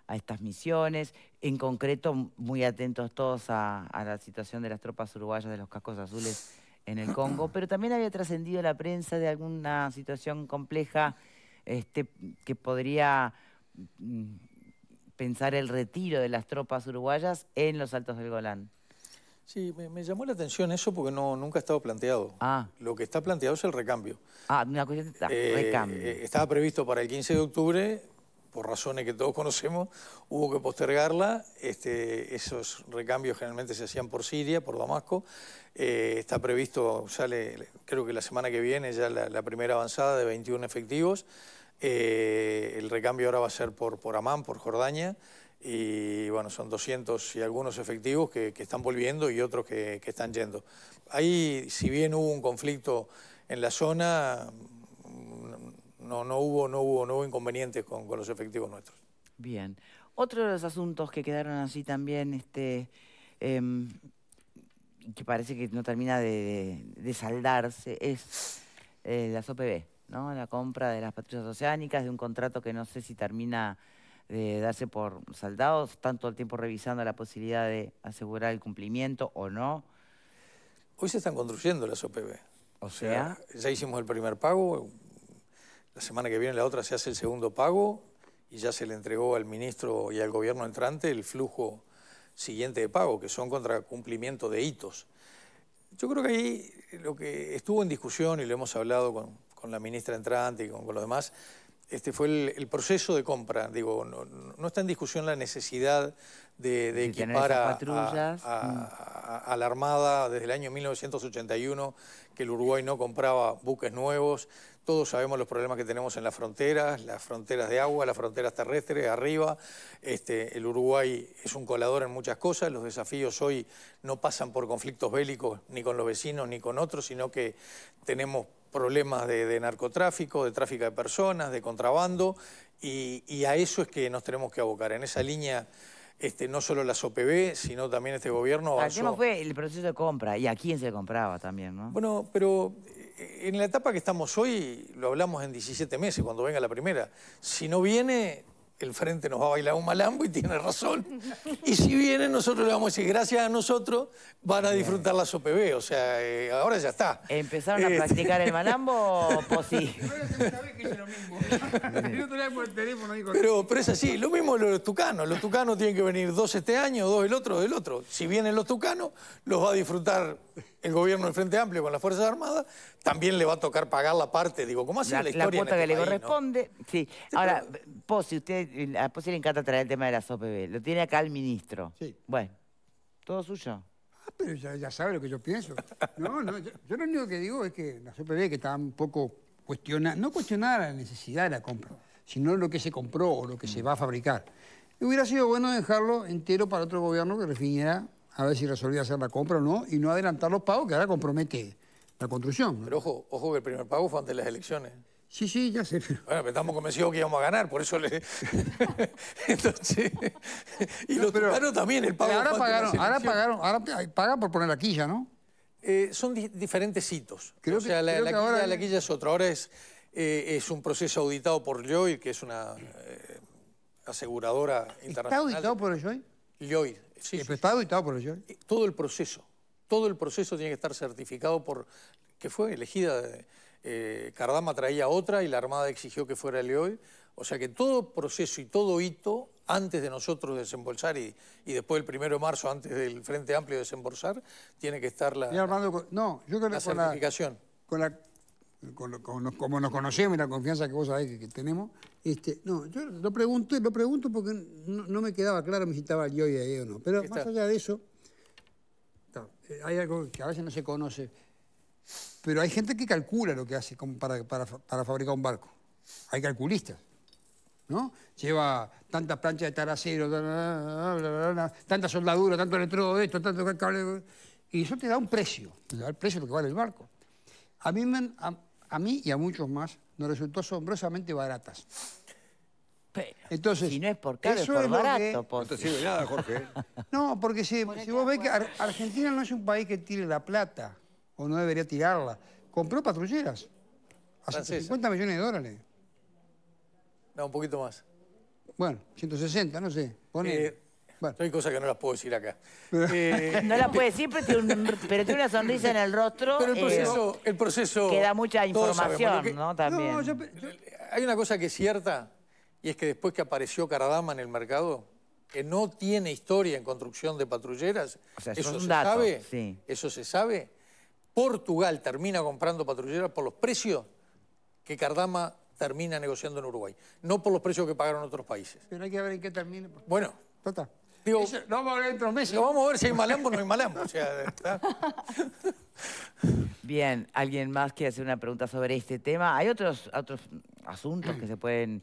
a estas misiones. En concreto, muy atentos todos a la situación de las tropas uruguayas de los cascos azules en el Congo, pero también había trascendido la prensa de alguna situación compleja que podría mm, pensar el retiro de las tropas uruguayas en los Altos del Golán. Sí, me llamó la atención eso porque nunca ha estado planteado. Ah. Lo que está planteado es el recambio. Ah, una cuestión de recambio. Estaba previsto para el 15 de octubre, por razones que todos conocemos, hubo que postergarla. Esos recambios generalmente se hacían por Siria, por Damasco. Está previsto, sale creo que la semana que viene ya la primera avanzada de 21 efectivos. El recambio ahora va a ser por Amán, por Jordania. Y bueno, son 200 y algunos efectivos que están volviendo y otros que están yendo. Ahí, si bien hubo un conflicto en la zona, no hubo inconvenientes con los efectivos nuestros. Bien. Otro de los asuntos que quedaron así también, que parece que no termina de saldarse, es las OPB, ¿no? La compra de las patrullas oceánicas, de un contrato que no sé si termina de darse por saldados, tanto el tiempo revisando la posibilidad de asegurar el cumplimiento o no. Hoy se están construyendo las OPB. O sea, ya hicimos el primer pago, la semana que viene la otra se hace el segundo pago y ya se le entregó al ministro y al gobierno entrante el flujo siguiente de pago, que son contra cumplimiento de hitos. Yo creo que ahí lo que estuvo en discusión, y lo hemos hablado con la ministra entrante y con los demás, fue el proceso de compra. Digo, no está en discusión la necesidad de equipar a la Armada desde el año 1981, que el Uruguay no compraba buques nuevos. Todos sabemos los problemas que tenemos en las fronteras de agua, las fronteras terrestres, arriba. El Uruguay es un colador en muchas cosas. Los desafíos hoy no pasan por conflictos bélicos ni con los vecinos ni con otros, sino que tenemos problemas de narcotráfico, de tráfico de personas, de contrabando, y a eso es que nos tenemos que abocar. En esa línea, no solo las OPB, sino también este gobierno avanzó. ¿Cómo fue el proceso de compra? ¿Y a quién se compraba también, no? Bueno, pero en la etapa que estamos hoy, lo hablamos en 17 meses, cuando venga la primera. Si no viene, el frente nos va a bailar un malambo y tiene razón. Y si viene, nosotros le vamos a decir, gracias a nosotros van a disfrutar las OPB. O sea, ahora ya está. ¿Empezaron a practicar el malambo o posí? Pero es así, lo mismo los tucanos. Los tucanos tienen que venir 2 este año, 2 el otro, del otro. Si vienen los tucanos, los va a disfrutar el gobierno del Frente Amplio con las Fuerzas Armadas. También le va a tocar pagar la parte, digo, ¿cómo hace la historia? La cuota que le corresponde, ¿no? Sí. Sí. Ahora, Pozzi, a Pozzi le encanta traer el tema de las OPB. Lo tiene acá el ministro. Sí. Bueno, todo suyo. Pero ya sabe lo que yo pienso. Yo lo único que digo es que las OPB que estaban un poco cuestionadas, no cuestionar la necesidad de la compra, sino lo que se compró o lo que se va a fabricar. Y hubiera sido bueno dejarlo entero para otro gobierno que definiera a ver si resolvía hacer la compra o no, y no adelantar los pagos que ahora compromete la construcción, ¿no? Pero ojo que el primer pago fue antes de las elecciones. Sí, ya sé. Pero... Bueno, pero estamos convencidos que íbamos a ganar, por eso le... Entonces... Y los tucanos también, el pago ahora pagaron, ahora pagan por poner la quilla, ¿no? Son diferentes hitos. Creo que la quilla es otra. Ahora es un proceso auditado por Lloyd, que es una aseguradora internacional. ¿Está auditado por el Lloyd? Lloyd, sí. ¿Está auditado por el Lloyd? Todo el proceso tiene que estar certificado por... que fue elegida... Cardama traía otra y la Armada exigió que fuera el Lloyd. O sea que todo proceso y todo hito, antes de nosotros desembolsar y después el 1 de marzo, antes del Frente Amplio desembolsar, tiene que estar la certificación. Como nos conocemos y la confianza que vos sabés que tenemos, yo lo pregunto porque no me quedaba claro si estaba el Lloyd ahí o no. Pero más allá de eso, hay algo que a veces no se conoce. Pero hay gente que calcula lo que hace para fabricar un barco. Hay calculistas, ¿no? Lleva tantas planchas de taracero, tanta soldadura, tanto electrodo de esto, tanto cable... Y eso te da un precio, te da el precio de lo que vale el barco. A mí y a muchos más nos resultó asombrosamente baratas. Pero, entonces, si no es por caro, es por barato. No te sirve nada, Jorge. No, porque si vos ves que Argentina no es un país que tire la plata, o no debería tirarla. Compró patrulleras a 50 millones de dólares. No, un poquito más. Bueno, 160, no sé. Bueno. Hay cosas que no las puedo decir acá. No las puede decir, pero tiene una sonrisa en el rostro. Pero el proceso que da mucha información, ¿no? También. No, hay una cosa que es cierta, y es que después que apareció Cardama en el mercado, que no tiene historia en construcción de patrulleras, o sea, eso se dato, sabe, sí. Eso se sabe. Portugal termina comprando patrulleras por los precios que Cardama termina negociando en Uruguay, no por los precios que pagaron otros países. Pero hay que ver en qué termina. Bueno. Total. Digo, eso, lo vamos a ver dentro de meses. Lo vamos a ver si hay malambo o no hay malambo. O sea, ¿está? Bien, ¿alguien más quiere hacer una pregunta sobre este tema? Hay otros asuntos que se pueden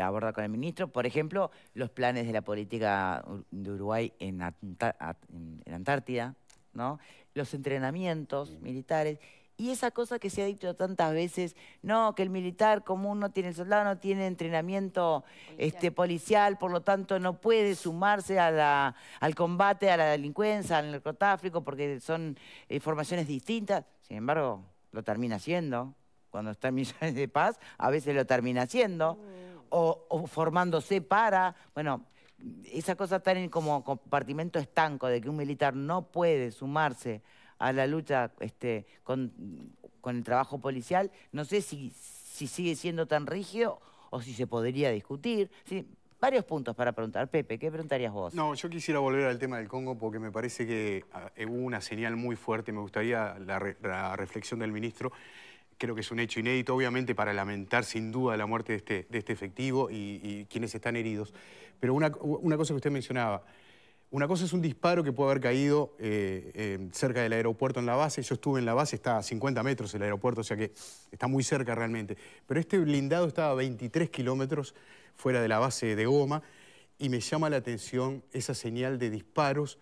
abordar con el ministro. Por ejemplo, los planes de la política de Uruguay en Antártida, ¿no? Los entrenamientos militares. Y esa cosa que se ha dicho tantas veces, no, que el militar común no tiene, el soldado no tiene entrenamiento policial, por lo tanto no puede sumarse a al combate a la delincuencia, al narcotráfico, porque son formaciones distintas. Sin embargo, lo termina haciendo. Cuando está en misiones de paz, a veces lo termina haciendo. O formándose para... Bueno, esa cosa está en como compartimento estanco de que un militar no puede sumarse a la lucha con el trabajo policial. No sé si sigue siendo tan rígido o si se podría discutir. Sí, varios puntos para preguntar. Pepe, ¿qué preguntarías vos? No, yo quisiera volver al tema del Congo porque me parece que hubo una señal muy fuerte. Me gustaría la reflexión del ministro. Creo que es un hecho inédito, obviamente, para lamentar sin duda la muerte de este efectivo y quienes están heridos. Pero una cosa que usted mencionaba, una cosa es un disparo que puede haber caído cerca del aeropuerto en la base. Yo estuve en la base, está a 50 metros el aeropuerto, o sea que está muy cerca realmente. Pero este blindado estaba a 23 kilómetros fuera de la base de Goma y me llama la atención esa señal de disparos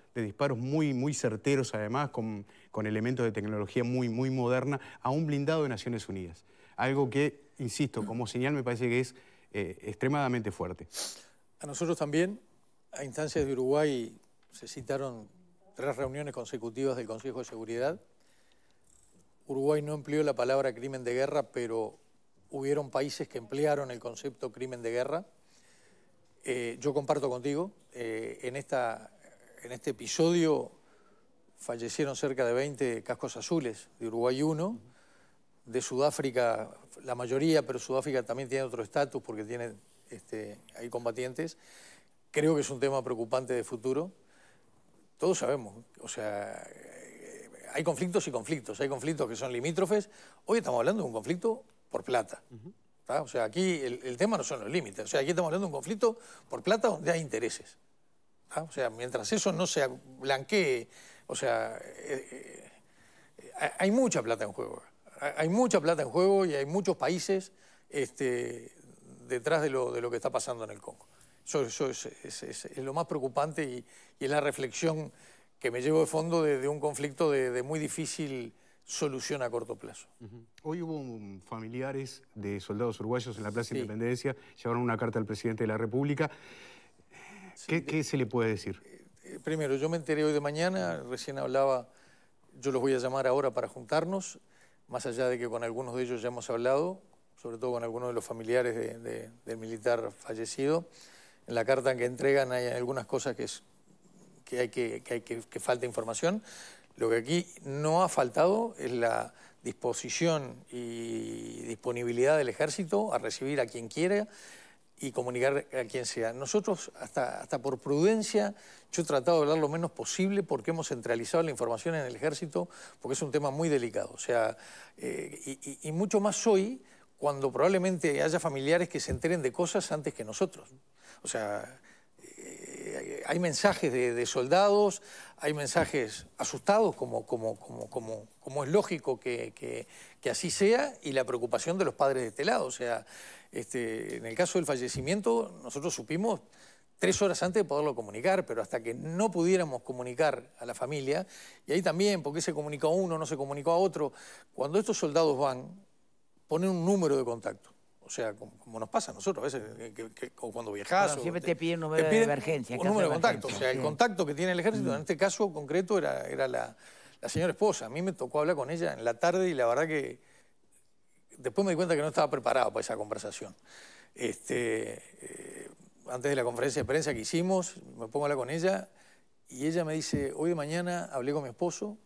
muy, muy certeros además, con elementos de tecnología muy, muy moderna, a un blindado de Naciones Unidas. Algo que, insisto, como señal me parece que es extremadamente fuerte. A nosotros también, a instancias de Uruguay, se citaron 3 reuniones consecutivas del Consejo de Seguridad. Uruguay no empleó la palabra crimen de guerra, pero hubieron países que emplearon el concepto crimen de guerra. Yo comparto contigo, en este episodio fallecieron cerca de 20 cascos azules, de Uruguay 1, de Sudáfrica la mayoría, pero Sudáfrica también tiene otro estatus porque tiene, hay combatientes. Creo que es un tema preocupante de futuro. Todos sabemos, o sea, hay conflictos y conflictos. Hay conflictos que son limítrofes. Hoy estamos hablando de un conflicto por plata. O sea, aquí el tema no son los límites. O sea, aquí estamos hablando de un conflicto por plata donde hay intereses. O sea, mientras eso no se blanquee, o sea, hay mucha plata en juego. Hay mucha plata en juego y hay muchos países detrás de lo que está pasando en el Congo. Eso es lo más preocupante y es la reflexión que me llevo de fondo de un conflicto de muy difícil solución a corto plazo. Hoy hubo familiares de soldados uruguayos en la Plaza Independencia, llevaron una carta al presidente de la República. ¿Qué se le puede decir? Primero, yo me enteré hoy de mañana, recién hablaba, yo los voy a llamar ahora para juntarnos, más allá de que con algunos de ellos ya hemos hablado, sobre todo con algunos de los familiares del militar fallecido. En la carta que entregan hay algunas cosas que falta información. Lo que aquí no ha faltado es la disposición y disponibilidad del Ejército a recibir a quien quiera y comunicar a quien sea. Nosotros, hasta por prudencia, yo he tratado de hablar lo menos posible porque hemos centralizado la información en el Ejército, porque es un tema muy delicado. O sea, y mucho más hoy, cuando probablemente haya familiares que se enteren de cosas antes que nosotros. O sea, hay mensajes de soldados, hay mensajes asustados, como es lógico que así sea, y la preocupación de los padres de este lado. O sea, en el caso del fallecimiento, nosotros supimos 3 horas antes de poderlo comunicar, pero hasta que no pudiéramos comunicar a la familia, y ahí también, ¿por qué se comunicó a uno, no se comunicó a otro? Cuando estos soldados van, ponen un número de contacto. O sea, como nos pasa a nosotros a veces, o cuando viajás... Bueno, siempre te piden un número de emergencia. Un número de contacto. O sea, el contacto que tiene el Ejército, en este caso concreto, era la señora esposa. A mí me tocó hablar con ella en la tarde y la verdad que después me di cuenta que no estaba preparado para esa conversación. antes de la conferencia de prensa que hicimos, me pongo a hablar con ella y ella me dice, hoy de mañana hablé con mi esposo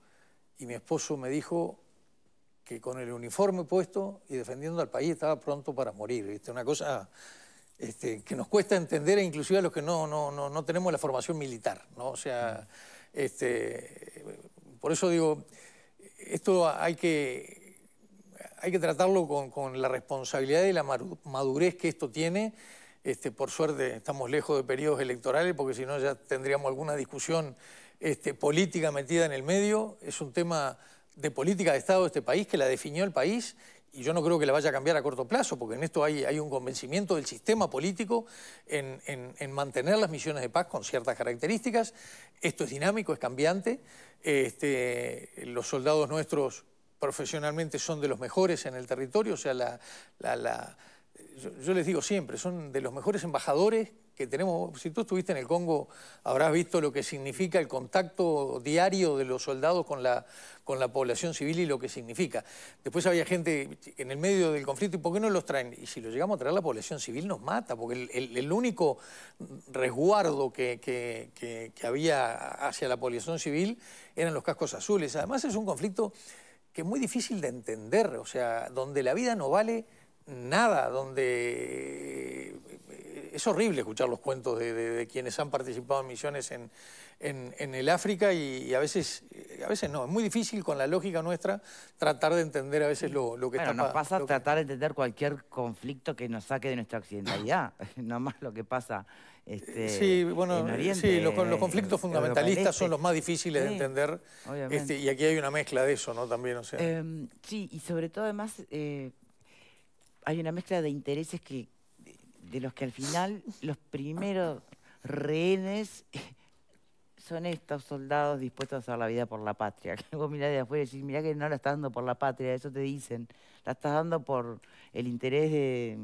y mi esposo me dijo que con el uniforme puesto y defendiendo al país estaba pronto para morir. ¿Viste? Una cosa que nos cuesta entender, inclusive a los que no tenemos la formación militar, ¿no? O sea, por eso digo, esto hay que tratarlo con la responsabilidad y la madurez que esto tiene. Por suerte estamos lejos de periodos electorales, porque si no ya tendríamos alguna discusión política metida en el medio. Es un tema de política de Estado de este país que la definió el país y yo no creo que la vaya a cambiar a corto plazo, porque en esto hay un convencimiento del sistema político en mantener las misiones de paz con ciertas características. Esto es dinámico, es cambiante. Los soldados nuestros profesionalmente son de los mejores en el territorio, o sea, yo les digo siempre, son de los mejores embajadores que tenemos. Si tú estuviste en el Congo, habrás visto lo que significa el contacto diario de los soldados con la población civil y lo que significa. Después había gente en el medio del conflicto, ¿y por qué no los traen? Y si los llegamos a traer, la población civil nos mata, porque el único resguardo que había hacia la población civil eran los cascos azules. Además es un conflicto que es muy difícil de entender, o sea, donde la vida no vale nada, donde es horrible escuchar los cuentos de quienes han participado en misiones en el África y a veces no, es muy difícil con la lógica nuestra tratar de entender a veces lo que está pasando. Nos pasa a tratar de entender cualquier conflicto que nos saque de nuestra occidentalidad, no más lo que pasa sí, bueno, en Oriente, sí, los conflictos fundamentalistas son los más difíciles de entender, y aquí hay una mezcla de eso, ¿no? También, o sea. Sí, y sobre todo además hay una mezcla de intereses de los que al final los primeros rehenes son estos soldados dispuestos a dar la vida por la patria. Que vos mirás de afuera y decís, mirá que no la estás dando por la patria, eso te dicen. La estás dando por el interés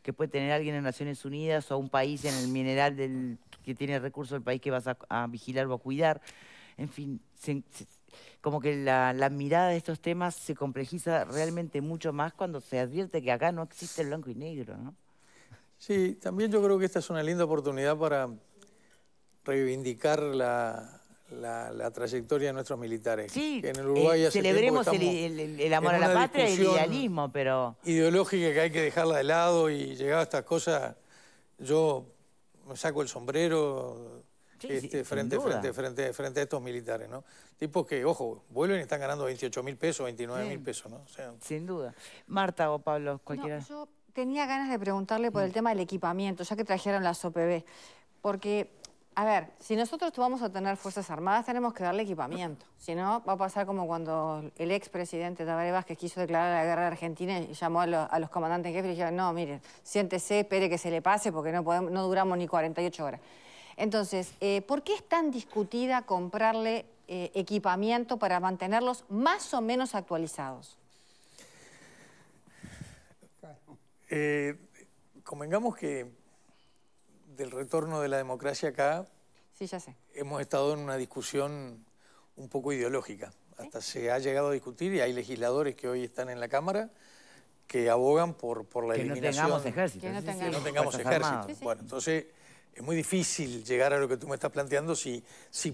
que puede tener alguien en Naciones Unidas o un país en el mineral que tiene recursos del país que vas a vigilar o a cuidar. En fin, como que la mirada de estos temas se complejiza realmente mucho más cuando se advierte que acá no existe el blanco y negro, ¿no? Sí, también yo creo que esta es una linda oportunidad para reivindicar la trayectoria de nuestros militares. Sí, que en el Uruguay celebremos el amor a la patria y el idealismo, pero... ideológica que hay que dejarla de lado y llegar a estas cosas, yo me saco el sombrero frente a estos militares, ¿no? Tipos que, ojo, vuelven y están ganando 28.000 pesos, 29.000 pesos, ¿no? O sea, sin duda. Marta o Pablo, cualquiera. No, yo tenía ganas de preguntarle por el tema del equipamiento, ya que trajeron las OPB, porque... A ver, si nosotros vamos a tener Fuerzas Armadas, tenemos que darle equipamiento. Si no, va a pasar como cuando el expresidente Tabaré Vázquez quiso declarar la guerra a Argentina y llamó a los comandantes en jefe y dijeron, no, miren, siéntese, espere que se le pase porque no duramos ni 48 horas. Entonces, ¿por qué es tan discutida comprarle equipamiento para mantenerlos más o menos actualizados? Convengamos que del retorno de la democracia acá, sí, ya sé, hemos estado en una discusión un poco ideológica. Hasta se ha llegado a discutir y hay legisladores que hoy están en la Cámara que abogan por la eliminación. Que no tengamos ejército. Que no tengamos ejército. Sí, sí. Bueno, entonces es muy difícil llegar a lo que tú me estás planteando si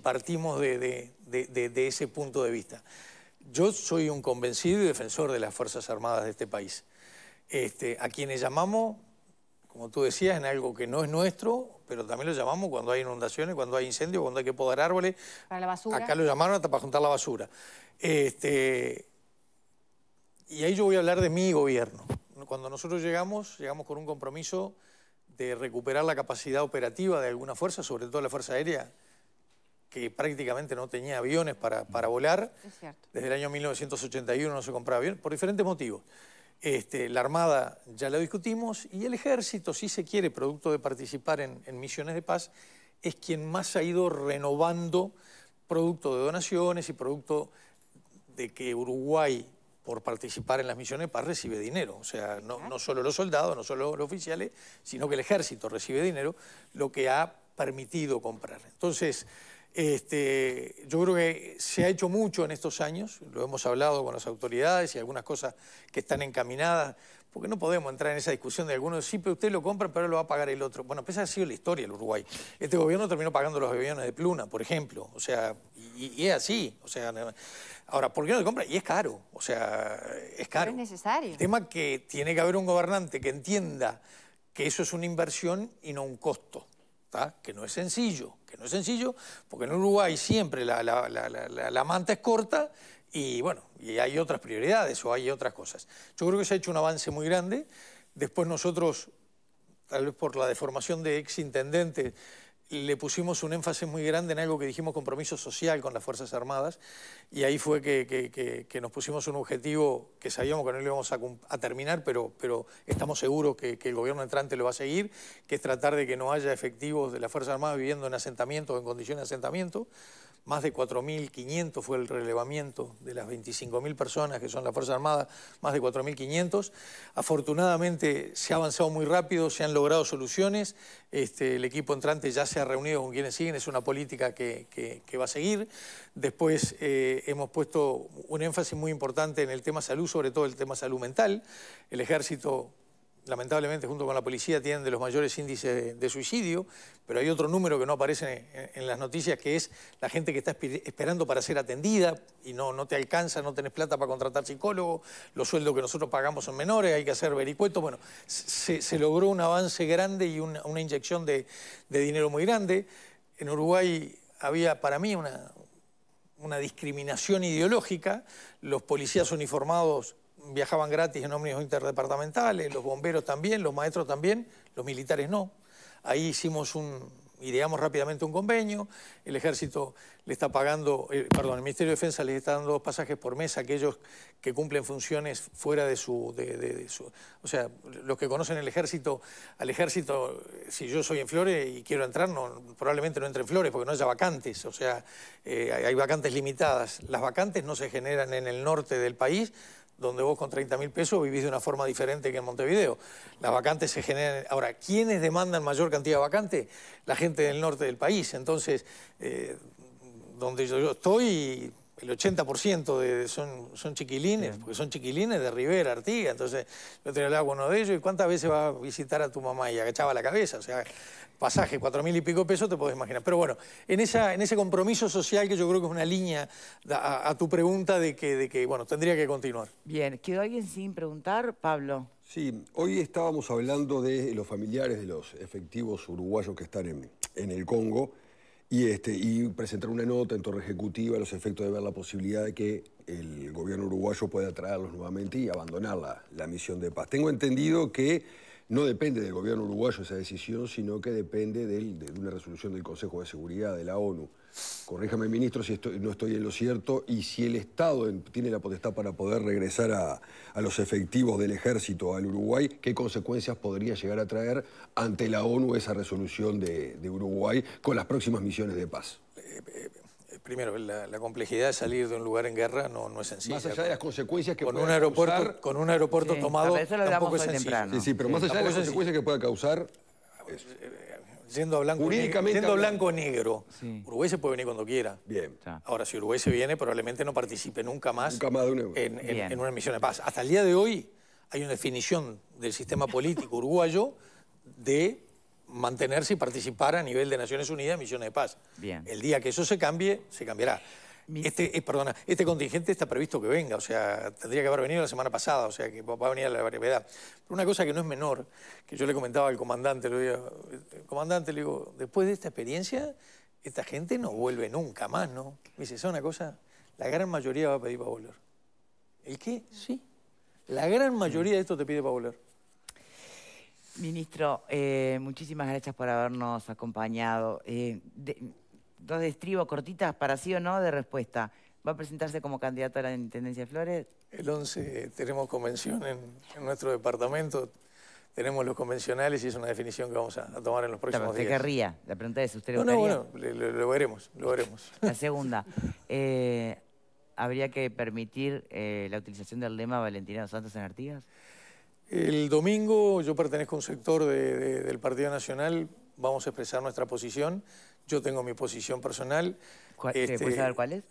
partimos de ese punto de vista. Yo soy un convencido y defensor de las Fuerzas Armadas de este país. A quienes llamamos, como tú decías, en algo que no es nuestro, pero también lo llamamos cuando hay inundaciones, cuando hay incendios, cuando hay que podar árboles. Para la basura. Acá lo llamaron hasta para juntar la basura. Y ahí yo voy a hablar de mi gobierno. Cuando nosotros llegamos con un compromiso de recuperar la capacidad operativa de alguna fuerza, sobre todo la Fuerza Aérea, que prácticamente no tenía aviones para volar. Es cierto. Desde el año 1981 no se compraba aviones, por diferentes motivos. La Armada ya lo discutimos y el Ejército, si se quiere, producto de participar en misiones de paz, es quien más ha ido renovando, producto de donaciones y producto de que Uruguay, por participar en las misiones de paz, recibe dinero. O sea, no solo los soldados, no solo los oficiales, sino que el Ejército recibe dinero, lo que ha permitido comprar. Entonces, Yo creo que se ha hecho mucho en estos años, lo hemos hablado con las autoridades y algunas cosas que están encaminadas, porque no podemos entrar en esa discusión de algunos, sí, pero usted lo compra, pero lo va a pagar el otro. Bueno, esa ha sido la historia del Uruguay. Este gobierno terminó pagando los aviones de Pluna, por ejemplo, o sea, y es así, o sea, ahora, ¿por qué no se compra? Y es caro, o sea, es caro. Pero es necesario. El tema es que tiene que haber un gobernante que entienda que eso es una inversión y no un costo. Que no es sencillo, porque en Uruguay siempre la manta es corta y bueno, y hay otras prioridades o hay otras cosas. Yo creo que se ha hecho un avance muy grande. Después nosotros, tal vez por la deformación de exintendente, le pusimos un énfasis muy grande en algo que dijimos compromiso social con las Fuerzas Armadas, y ahí fue que nos pusimos un objetivo que sabíamos que no lo íbamos a terminar, pero estamos seguros que el gobierno entrante lo va a seguir, que es tratar de que no haya efectivos de las Fuerzas Armadas viviendo en asentamientos o en condiciones de asentamiento. Más de 4.500 fue el relevamiento de las 25.000 personas que son las Fuerzas Armadas, más de 4.500. Afortunadamente se ha avanzado muy rápido, se han logrado soluciones. El equipo entrante ya se ha reunido con quienes siguen, es una política que va a seguir. Después hemos puesto un énfasis muy importante en el tema salud, sobre todo el tema salud mental. El Ejército, lamentablemente, junto con la policía, tienen de los mayores índices de suicidio, pero hay otro número que no aparece en las noticias, que es la gente que está esperando para ser atendida y no te alcanza, no tenés plata para contratar psicólogo, los sueldos que nosotros pagamos son menores, hay que hacer vericuetos. Bueno, se logró un avance grande y una inyección de dinero muy grande. En Uruguay había para mí una discriminación ideológica. Los policías uniformados viajaban gratis en ómnibus interdepartamentales, los bomberos también, los maestros también, los militares no. Ahí ideamos rápidamente un convenio, el Ejército le está pagando, el Ministerio de Defensa les está dando 2 pasajes por mes a aquellos que cumplen funciones fuera de su... O sea, los que conocen al Ejército, si yo soy en Flores y quiero entrar, probablemente no entre en Flores porque no haya vacantes, o sea, hay vacantes limitadas. Las vacantes no se generan en el norte del país, donde vos con 30.000 pesos vivís de una forma diferente que en Montevideo. Las vacantes se generan... Ahora, ¿quiénes demandan mayor cantidad de vacantes? La gente del norte del país. Entonces, donde yo estoy, el 80% son chiquilines, porque son chiquilines de Rivera, Artigas. Entonces, yo te hablaba con uno de ellos, ¿y cuántas veces va a visitar a tu mamá? Y agachaba la cabeza, o sea... Pasaje, 4.000 y pico pesos, te podés imaginar. Pero bueno, en ese compromiso social, que yo creo que es una línea a tu pregunta de que, bueno, tendría que continuar. Bien, ¿quedó alguien sin preguntar? Pablo. Sí, hoy estábamos hablando de los familiares de los efectivos uruguayos que están en el Congo y presentar una nota en Torre Ejecutiva a los efectos de ver la posibilidad de que el gobierno uruguayo pueda traerlos nuevamente y abandonar la misión de paz. Tengo entendido que no depende del gobierno uruguayo esa decisión, sino que depende de una resolución del Consejo de Seguridad de la ONU. Corríjame, ministro, si no estoy en lo cierto, y si el Estado tiene la potestad para poder regresar a los efectivos del Ejército al Uruguay, ¿qué consecuencias podría llegar a traer ante la ONU esa resolución de Uruguay con las próximas misiones de paz? Primero, la complejidad de salir de un lugar en guerra no es sencilla. Más allá de las consecuencias que con un aeropuerto sí, tomado, eso lo tampoco damos es hoy sencillo. temprano. Sí, pero más allá de las consecuencias que pueda causar... Yendo a blanco o negro, sí. Uruguay se puede venir cuando quiera. Bien. Ahora, si Uruguay se viene, probablemente no participe nunca más de en una misión de paz. Hasta el día de hoy hay una definición del sistema político uruguayo de mantenerse y participar a nivel de Naciones Unidas en misiones de paz. Bien. El día que eso se cambie, se cambiará. Este contingente está previsto que venga, o sea, tendría que haber venido la semana pasada, o sea, que va a venir a la brevedad. Pero una cosa que no es menor, que yo le comentaba al comandante, le digo, después de esta experiencia, esta gente no vuelve nunca más, ¿no? Me dice, ¿sabes una cosa? La gran mayoría va a pedir para volver. ¿El qué? Sí. La gran mayoría de esto te pide para volver. Ministro, muchísimas gracias por habernos acompañado. Dos de estribo cortitas para sí o no de respuesta. ¿Va a presentarse como candidato a la Intendencia de Flores? El 11 tenemos convención en nuestro departamento, tenemos los convencionales y es una definición que vamos a tomar en los próximos días. ¿Usted querría? La pregunta es, ¿usted le gustaría? Bueno, lo veremos. La segunda, ¿habría que permitir la utilización del lema Valentina dos Santos en Artigas? El domingo yo pertenezco a un sector del Partido Nacional vamos a expresar nuestra posición. Yo tengo mi posición personal. ¿Puedes saber cuál es?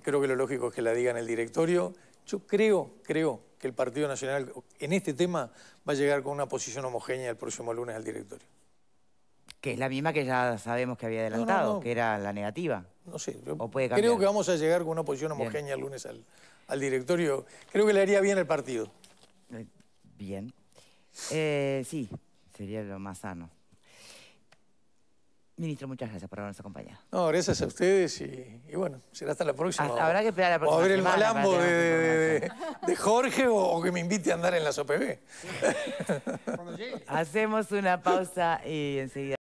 Creo que lo lógico es que la diga en el directorio. Yo creo que el Partido Nacional en este tema va a llegar con una posición homogénea el próximo lunes al directorio. Que es la misma que ya sabemos que había adelantado, No. que era la negativa. No sé, ¿O puede cambiar? creo que vamos a llegar con una posición homogénea el lunes al directorio. Creo que le haría bien el partido. Bien. Sí, sería lo más sano. Ministro, muchas gracias por habernos acompañado. No, gracias a ustedes y bueno, será hasta la próxima. Habrá que esperar a la próxima O a ver el semana para malambo tener de Jorge o que me invite a andar en las OPB. Hacemos una pausa y enseguida...